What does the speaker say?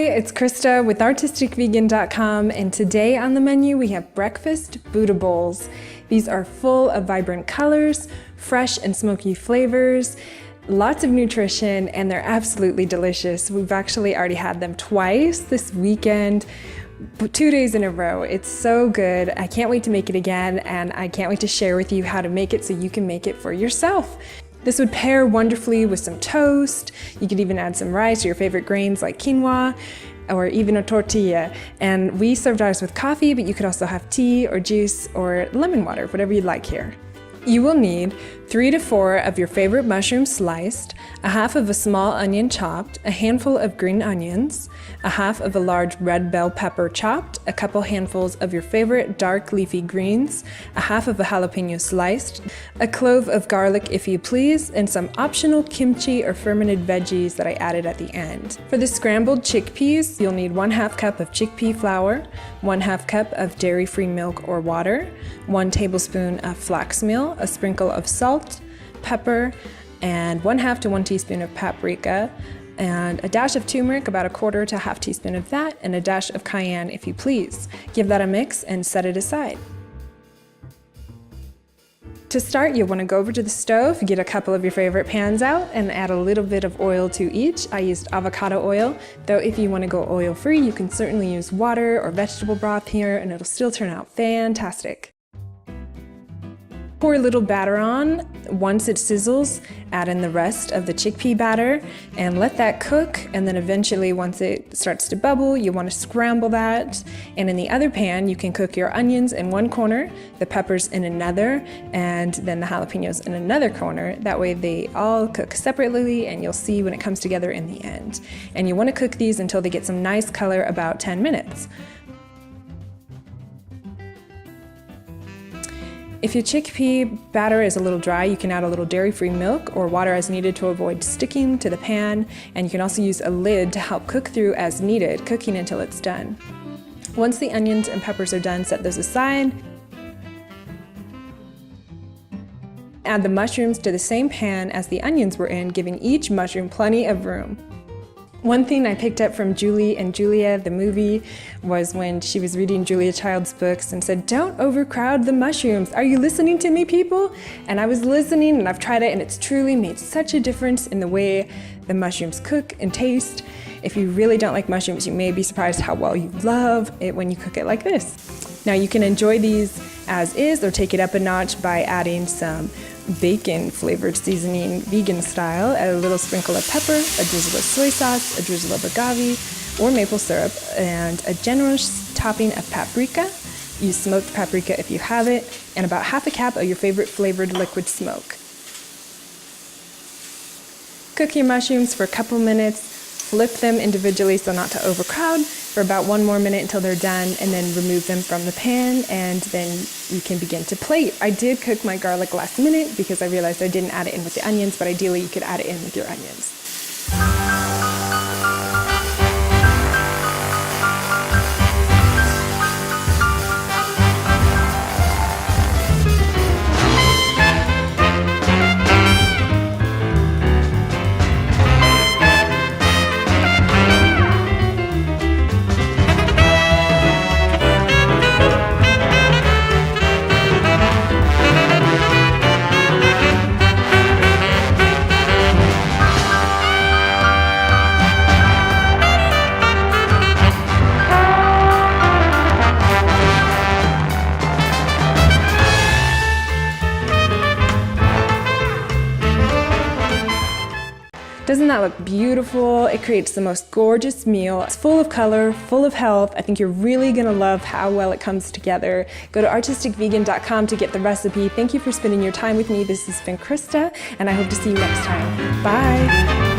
it's Christa with artisticvegan.com, and today on the menu we have breakfast Buddha bowls. These are full of vibrant colors, fresh and smoky flavors, lots of nutrition, and they're absolutely delicious. We've actually already had them twice this weekend, 2 days in a row. It's so good. I can't wait to make it again, and I can't wait to share with you how to make it so you can make it for yourself. This would pair wonderfully with some toast. You could even add some rice or your favorite grains like quinoa, or even a tortilla. And we served ours with coffee, but you could also have tea or juice or lemon water, whatever you'd like here. You will need 3 to 4 of your favorite mushrooms sliced, a half of a small onion chopped, a handful of green onions, a half of a large red bell pepper chopped, a couple handfuls of your favorite dark leafy greens, a half of a jalapeno sliced, a clove of garlic if you please, and some optional kimchi or fermented veggies that I added at the end. For the scrambled chickpeas, you'll need 1/2 cup of chickpea flour, 1/2 cup of dairy-free milk or water, 1 tablespoon of flax meal, a sprinkle of salt, pepper, and 1/2 to 1 teaspoon of paprika, and a dash of turmeric, about 1/4 to 1/2 teaspoon of that, and a dash of cayenne if you please. Give that a mix and set it aside. To start, you'll want to go over to the stove, get a couple of your favorite pans out, and add a little bit of oil to each. I used avocado oil, though if you want to go oil-free, you can certainly use water or vegetable broth here, and it'll still turn out fantastic. Pour a little batter on. Once it sizzles, add in the rest of the chickpea batter and let that cook, and then eventually once it starts to bubble, you want to scramble that. And in the other pan, you can cook your onions in one corner, the peppers in another, and then the jalapenos in another corner. That way they all cook separately and you'll see when it comes together in the end. And you want to cook these until they get some nice color, about 10 minutes. If your chickpea batter is a little dry, you can add a little dairy-free milk or water as needed to avoid sticking to the pan, and you can also use a lid to help cook through as needed, cooking until it's done. Once the onions and peppers are done, set those aside. Add the mushrooms to the same pan as the onions were in, giving each mushroom plenty of room. One thing I picked up from Julie and Julia, the movie, was when she was reading Julia Child's books and said, "Don't overcrowd the mushrooms. Are you listening to me, people?" And I was listening, and I've tried it, and it's truly made such a difference in the way the mushrooms cook and taste. If you really don't like mushrooms, you may be surprised how well you love it when you cook it like this. Now you can enjoy these as is or take it up a notch by adding some bacon flavored seasoning, vegan style, a little sprinkle of pepper, a drizzle of soy sauce, a drizzle of agave or maple syrup, and a generous topping of paprika. Use smoked paprika if you have it, and about 1/2 cup of your favorite flavored liquid smoke. Cook your mushrooms for a couple minutes. Flip them individually so not to overcrowd for about 1 more minute until they're done, and then remove them from the pan, and then you can begin to plate. I did cook my garlic last minute because I realized I didn't add it in with the onions, but ideally you could add it in with your onions. Doesn't that look beautiful? It creates the most gorgeous meal. It's full of color, full of health. I think you're really gonna love how well it comes together. Go to artisticvegan.com to get the recipe. Thank you for spending your time with me. This has been Christa, and I hope to see you next time. Bye.